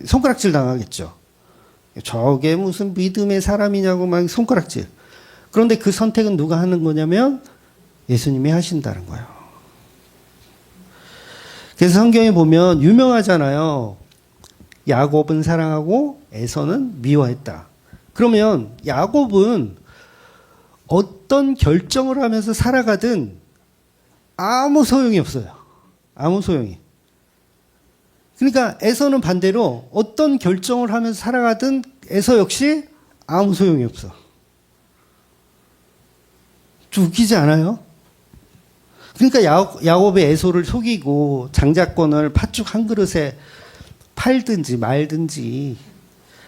손가락질 당하겠죠. 저게 무슨 믿음의 사람이냐고 막 손가락질. 그런데 그 선택은 누가 하는 거냐면 예수님이 하신다는 거예요. 그래서 성경에 보면 유명하잖아요. 야곱은 사랑하고 에서는 미워했다. 그러면 야곱은 어떤 결정을 하면서 살아가든 아무 소용이 없어요. 아무 소용이. 그러니까 에서는 반대로 어떤 결정을 하면서 살아가든 에서 역시 아무 소용이 없어. 좀 웃기지 않아요? 그러니까 야곱의 에서를 속이고 장자권을 팥죽 한 그릇에 팔든지 말든지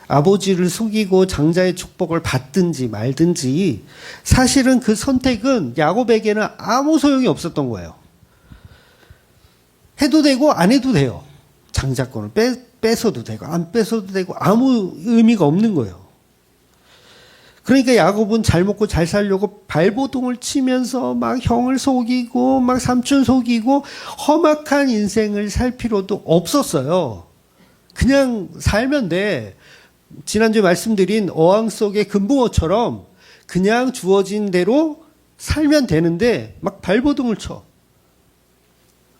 아버지를 속이고 장자의 축복을 받든지 말든지 사실은 그 선택은 야곱에게는 아무 소용이 없었던 거예요. 해도 되고 안 해도 돼요. 장자권을 뺏어도 되고 안 뺏어도 되고 아무 의미가 없는 거예요. 그러니까 야곱은 잘 먹고 잘 살려고 발버둥을 치면서 막 형을 속이고 막 삼촌 속이고 험악한 인생을 살 필요도 없었어요. 그냥 살면 돼. 지난주에 말씀드린 어항 속의 금붕어처럼 그냥 주어진 대로 살면 되는데 막 발버둥을 쳐.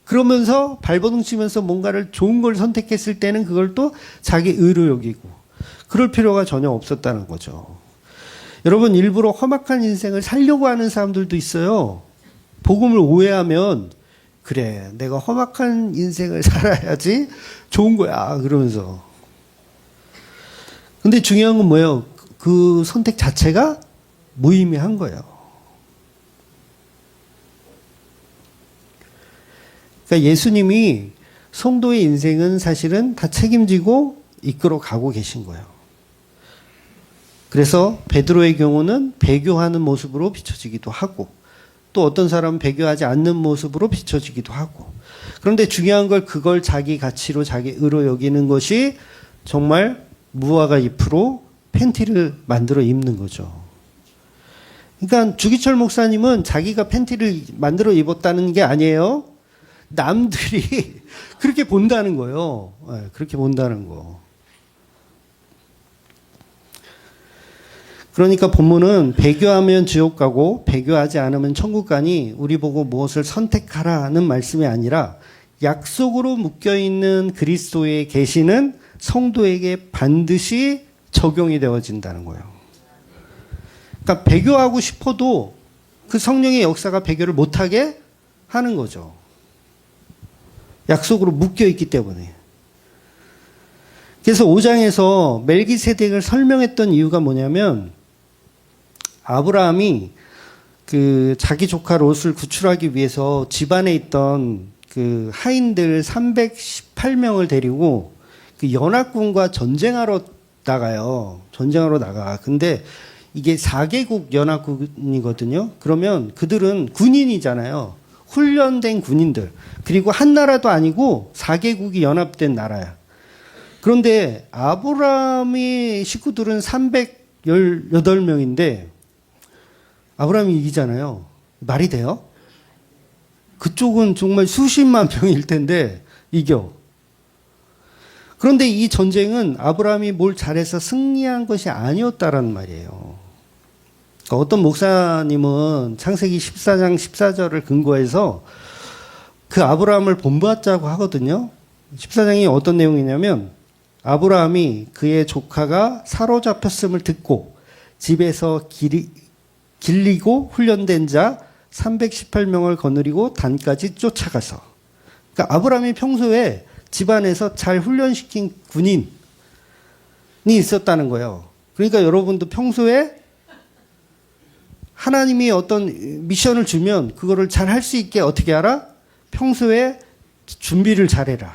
그러면서 발버둥 치면서 뭔가를 좋은 걸 선택했을 때는 그걸 또 자기 의로 여기고 그럴 필요가 전혀 없었다는 거죠. 여러분, 일부러 험악한 인생을 살려고 하는 사람들도 있어요. 복음을 오해하면 그래, 내가 험악한 인생을 살아야지 좋은 거야 그러면서. 근데 중요한 건 뭐예요? 그 선택 자체가 무의미한 거예요. 그러니까 예수님이 성도의 인생은 사실은 다 책임지고 이끌어 가고 계신 거예요. 그래서 베드로의 경우는 배교하는 모습으로 비춰지기도 하고 또 어떤 사람은 배교하지 않는 모습으로 비춰지기도 하고 그런데 중요한 걸 그걸 자기 가치로 자기 의로 여기는 것이 정말 무화과 잎으로 팬티를 만들어 입는 거죠. 그러니까 주기철 목사님은 자기가 팬티를 만들어 입었다는 게 아니에요. 남들이 그렇게 본다는 거예요. 네, 그렇게 본다는 거. 그러니까 본문은 배교하면 지옥 가고 배교하지 않으면 천국 가니 우리 보고 무엇을 선택하라는 말씀이 아니라 약속으로 묶여있는 그리스도의 계시는 성도에게 반드시 적용이 되어진다는 거예요. 그러니까 배교하고 싶어도 그 성령의 역사가 배교를 못하게 하는 거죠. 약속으로 묶여있기 때문에. 그래서 5장에서 멜기세덱을 설명했던 이유가 뭐냐면 아브라함이 그 자기 조카 롯을 구출하기 위해서 집안에 있던 그 하인들 318명을 데리고 그 연합군과 전쟁하러 나가요. 전쟁하러 나가. 근데 이게 4개국 연합군이거든요. 그러면 그들은 군인이잖아요. 훈련된 군인들. 그리고 한 나라도 아니고 4개국이 연합된 나라야. 그런데 아브라함의 식구들은 318명인데 아브라함이 이기잖아요. 말이 돼요? 그쪽은 정말 수십만 명일 텐데 이겨. 그런데 이 전쟁은 아브라함이 뭘 잘해서 승리한 것이 아니었다라는 말이에요. 그러니까 어떤 목사님은 창세기 14장 14절을 근거해서 그 아브라함을 본받자고 하거든요. 14장이 어떤 내용이냐면 아브라함이 그의 조카가 사로잡혔음을 듣고 집에서 길리고 훈련된 자 318명을 거느리고 단까지 쫓아가서. 그러니까 아브라함이 평소에 집안에서 잘 훈련시킨 군인이 있었다는 거예요. 그러니까 여러분도 평소에 하나님이 어떤 미션을 주면 그거를 잘 할 수 있게 어떻게 하라? 평소에 준비를 잘해라.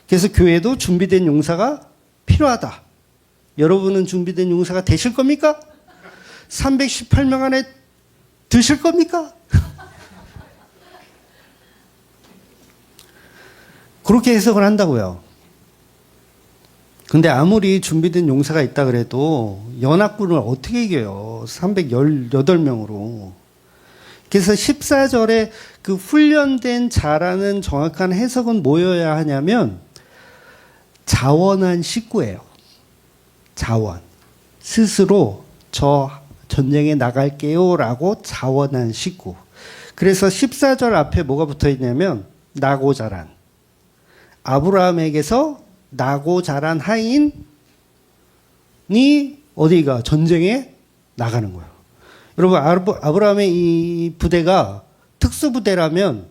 그래서 교회도 준비된 용사가 필요하다. 여러분은 준비된 용사가 되실 겁니까? 318명 안에 드실 겁니까? 그렇게 해석을 한다고요. 근데 아무리 준비된 용사가 있다 그래도 연합군을 어떻게 이겨요? 318명으로. 그래서 14절에 그 훈련된 자라는 정확한 해석은 뭐여야 하냐면 자원한 식구예요. 자원. 스스로 저 전쟁에 나갈게요 라고 자원한 식구. 그래서 14절 앞에 뭐가 붙어 있냐면 나고 자란. 아브라함에게서 나고 자란 하인이 어디가 전쟁에 나가는 거예요. 여러분 아브라함의 이 부대가 특수부대라면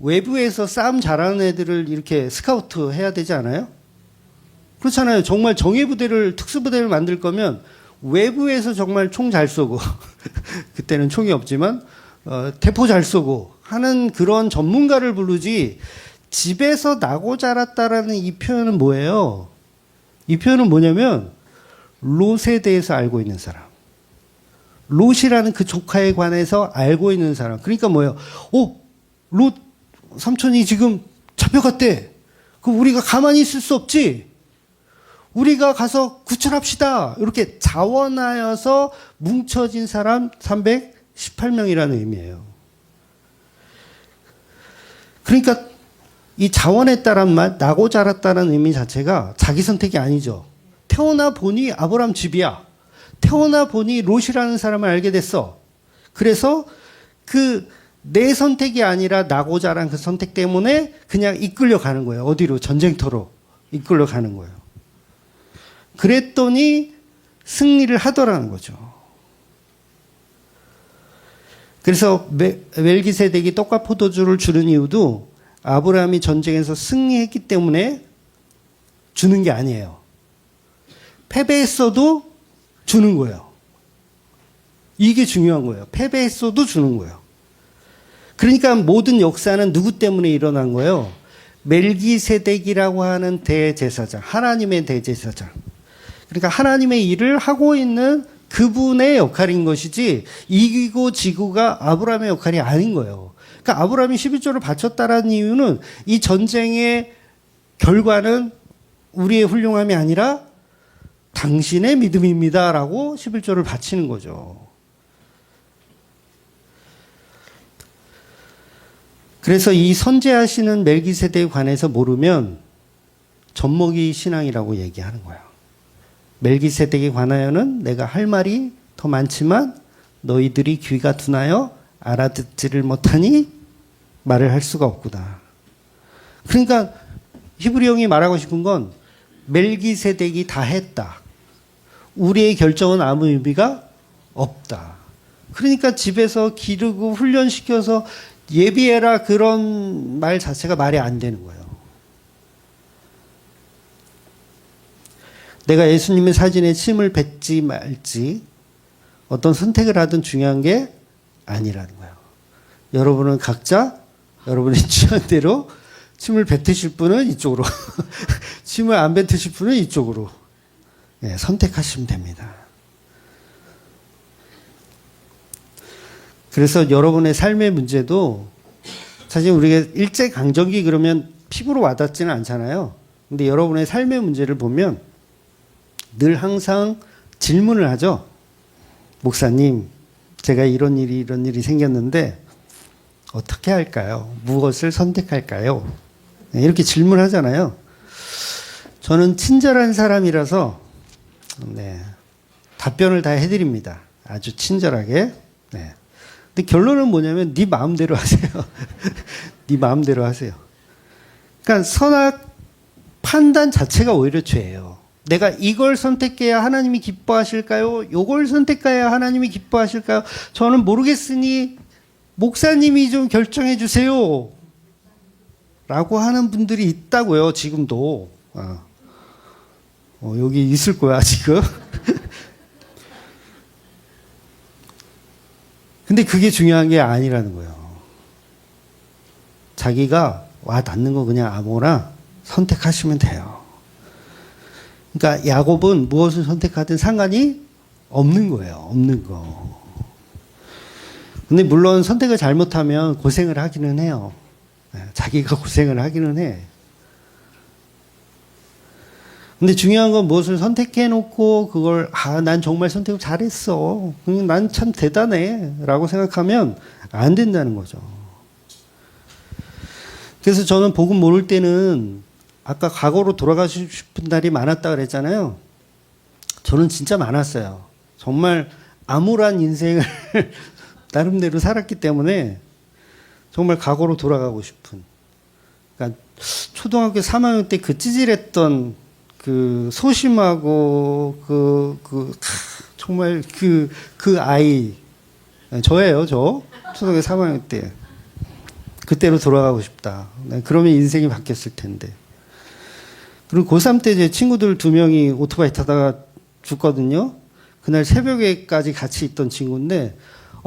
외부에서 싸움 잘하는 애들을 이렇게 스카우트 해야 되지 않아요? 그렇잖아요. 정말 정예부대를 특수부대를 만들 거면 외부에서 정말 총 잘 쏘고 그때는 총이 없지만 대포 잘 쏘고 하는 그런 전문가를 부르지 집에서 나고 자랐다라는 이 표현은 뭐예요? 이 표현은 뭐냐면 롯에 대해서 알고 있는 사람. 롯이라는 그 조카에 관해서 알고 있는 사람. 그러니까 뭐예요? 롯 삼촌이 지금 잡혀갔대. 그럼 우리가 가만히 있을 수 없지. 우리가 가서 구출합시다. 이렇게 자원하여서 뭉쳐진 사람 318명이라는 의미예요. 그러니까 이 자원했다란 말, 나고 자랐다는 의미 자체가 자기 선택이 아니죠. 태어나 보니 아브라함 집이야. 태어나 보니 롯이라는 사람을 알게 됐어. 그래서 내 선택이 아니라 나고 자란 그 선택 때문에 그냥 이끌려 가는 거예요. 어디로? 전쟁터로 이끌려 가는 거예요. 그랬더니 승리를 하더라는 거죠. 그래서 멜기세덱이 떡과 포도주를 주는 이유도 아브라함이 전쟁에서 승리했기 때문에 주는 게 아니에요. 패배했어도 주는 거예요. 이게 중요한 거예요. 패배했어도 주는 거예요. 그러니까 모든 역사는 누구 때문에 일어난 거예요? 멜기세덱이라고 하는 대제사장, 하나님의 대제사장. 그러니까 하나님의 일을 하고 있는 그분의 역할인 것이지 이기고 지고가 아브라함의 역할이 아닌 거예요. 그러니까 아브라함이 11조를 바쳤다라는 이유는 이 전쟁의 결과는 우리의 훌륭함이 아니라 당신의 믿음입니다라고 11조를 바치는 거죠. 그래서 이 선제하시는 멜기세덱에 관해서 모르면 젖먹이 신앙이라고 얘기하는 거예요. 멜기세덱에 관하여는 내가 할 말이 더 많지만 너희들이 귀가 둔하여 알아듣지를 못하니 말을 할 수가 없구나. 그러니까 히브리 형이 말하고 싶은 건 멜기세덱이 다 했다. 우리의 결정은 아무 의미가 없다. 그러니까 집에서 기르고 훈련시켜서 예비해라 그런 말 자체가 말이 안 되는 거예요. 내가 예수님의 사진에 침을 뱉지 말지 어떤 선택을 하든 중요한 게 아니라는 거예요. 여러분은 각자 여러분의 취향대로 침을 뱉으실 분은 이쪽으로 침을 안 뱉으실 분은 이쪽으로 선택하시면 됩니다. 그래서 여러분의 삶의 문제도 사실 우리가 일제강점기 그러면 피부로 와닿지는 않잖아요. 근데 여러분의 삶의 문제를 보면 늘 항상 질문을 하죠. 목사님, 제가 이런 일이 생겼는데 어떻게 할까요? 무엇을 선택할까요? 이렇게 질문하잖아요. 저는 친절한 사람이라서 답변을 다 해드립니다. 아주 친절하게. 근데 결론은 뭐냐면 네 마음대로 하세요. 네 마음대로 하세요. 그러니까 선악 판단 자체가 오히려 죄예요. 내가 이걸 선택해야 하나님이 기뻐하실까요? 이걸 선택해야 하나님이 기뻐하실까요? 저는 모르겠으니 목사님이 좀 결정해 주세요. 라고 하는 분들이 있다고요. 지금도. 여기 있을 거야 지금. 근데 그게 중요한 게 아니라는 거예요. 자기가 와 닿는 거 그냥 아무거나 선택하시면 돼요. 그러니까 야곱은 무엇을 선택하든 상관이 없는 거예요. 없는 거. 근데 물론 선택을 잘못하면 고생을 하기는 해요. 자기가 고생을 하기는 해. 근데 중요한 건 무엇을 선택해놓고 그걸 난 정말 선택을 잘했어. 난 참 대단해. 라고 생각하면 안 된다는 거죠. 그래서 저는 복음 모를 때는 아까 과거로 돌아가고 싶은 날이 많았다 그랬잖아요. 저는 진짜 많았어요. 정말 암울한 인생을 나름대로 살았기 때문에 정말 과거로 돌아가고 싶은. 그러니까 초등학교 3학년 때 그 찌질했던 그 소심하고 정말 그 아이 저예요. 저 초등학교 3학년 때 그때로 돌아가고 싶다. 그러면 인생이 바뀌었을 텐데. 그리고 고3 때 제 친구들 2명이 오토바이 타다가 죽거든요. 그날 새벽에까지 같이 있던 친구인데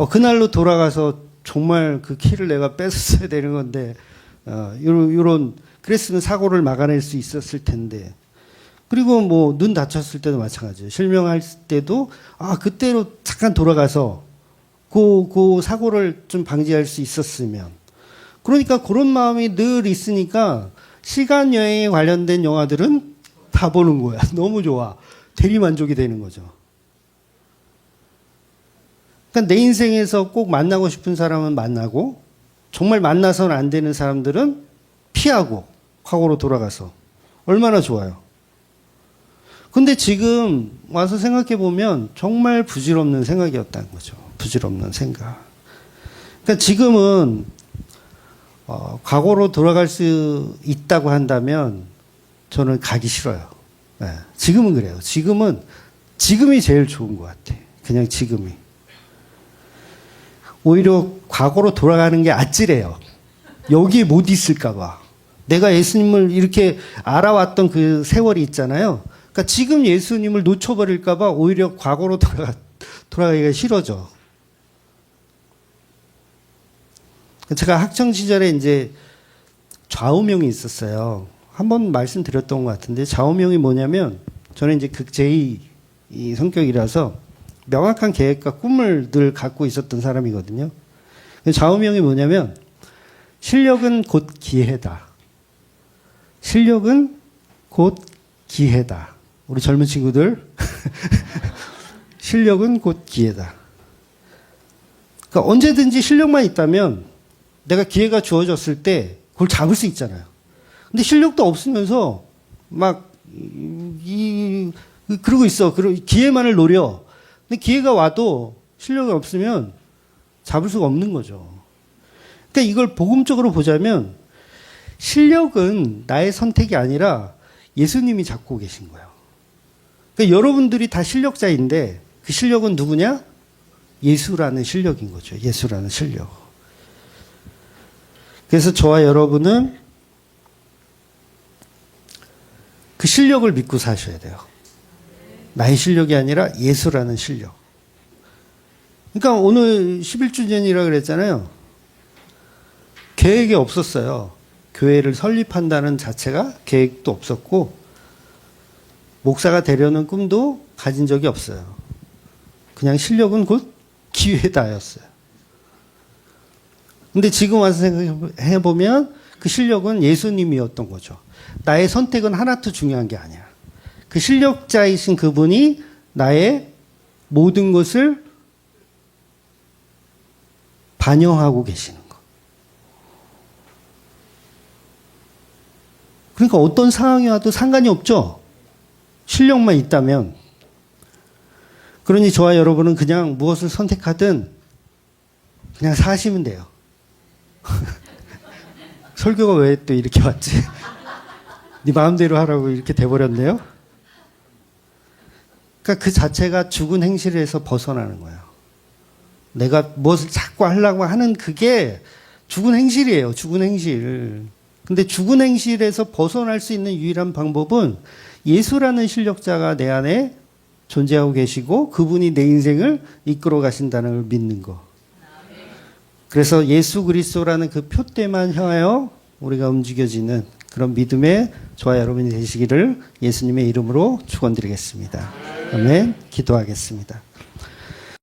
그날로 돌아가서 정말 그 키를 내가 뺏었어야 되는 건데 요런 그랬으면 사고를 막아낼 수 있었을 텐데. 그리고 뭐 눈 다쳤을 때도 마찬가지예요. 실명할 때도 그때로 잠깐 돌아가서 그 사고를 좀 방지할 수 있었으면. 그러니까 그런 마음이 늘 있으니까 시간 여행에 관련된 영화들은 다 보는 거야. 너무 좋아. 대리만족이 되는 거죠. 그러니까 내 인생에서 꼭 만나고 싶은 사람은 만나고 정말 만나서는 안 되는 사람들은 피하고 과거로 돌아가서 얼마나 좋아요. 근데 지금 와서 생각해 보면 정말 부질없는 생각이었다는 거죠. 부질없는 생각. 그러니까 지금은 과거로 돌아갈 수 있다고 한다면 저는 가기 싫어요. 네, 지금은 그래요. 지금이 제일 좋은 것 같아. 그냥 지금이. 오히려 과거로 돌아가는 게 아찔해요. 여기에 못 있을까봐. 내가 예수님을 이렇게 알아왔던 그 세월이 있잖아요. 그러니까 지금 예수님을 놓쳐버릴까봐 오히려 과거로 돌아가기가 싫어져. 제가 학창 시절에 이제 좌우명이 있었어요. 한번 말씀드렸던 것 같은데 좌우명이 뭐냐면 저는 이제 극-j 이 성격이라서 명확한 계획과 꿈을 늘 갖고 있었던 사람이거든요. 좌우명이 뭐냐면 실력은 곧 기회다. 실력은 곧 기회다. 우리 젊은 친구들 실력은 곧 기회다. 그러니까 언제든지 실력만 있다면 내가 기회가 주어졌을 때 그걸 잡을 수 있잖아요. 근데 실력도 없으면서 막 그러고 있어. 기회만을 노려. 근데 기회가 와도 실력이 없으면 잡을 수가 없는 거죠. 그러니까 이걸 복음적으로 보자면 실력은 나의 선택이 아니라 예수님이 잡고 계신 거예요. 그러니까 여러분들이 다 실력자인데 그 실력은 누구냐? 예수라는 실력인 거죠. 예수라는 실력. 그래서 저와 여러분은 그 실력을 믿고 사셔야 돼요. 나의 실력이 아니라 예수라는 실력. 그러니까 오늘 11주년이라 그랬잖아요. 계획이 없었어요. 교회를 설립한다는 자체가 계획도 없었고 목사가 되려는 꿈도 가진 적이 없어요. 그냥 실력은 곧 기회다였어요. 근데 지금 와서 생각해보면 그 실력은 예수님이었던 거죠. 나의 선택은 하나도 중요한 게 아니야. 그 실력자이신 그분이 나의 모든 것을 반영하고 계시는 거. 그러니까 어떤 상황이 와도 상관이 없죠. 실력만 있다면. 그러니 저와 여러분은 그냥 무엇을 선택하든 그냥 사시면 돼요. 설교가 왜 또 이렇게 왔지? 네 마음대로 하라고 이렇게 돼버렸네요. 그러니까 그 자체가 죽은 행실에서 벗어나는 거예요. 내가 무엇을 자꾸 하려고 하는 그게 죽은 행실이에요. 죽은 행실. 근데 죽은 행실에서 벗어날 수 있는 유일한 방법은 예수라는 실력자가 내 안에 존재하고 계시고 그분이 내 인생을 이끌어 가신다는 걸 믿는 거. 그래서 예수 그리스도라는 그 표대만 향하여 우리가 움직여지는 그런 믿음의 저와 여러분이 되시기를 예수님의 이름으로 축원드리겠습니다. 아멘. 기도하겠습니다.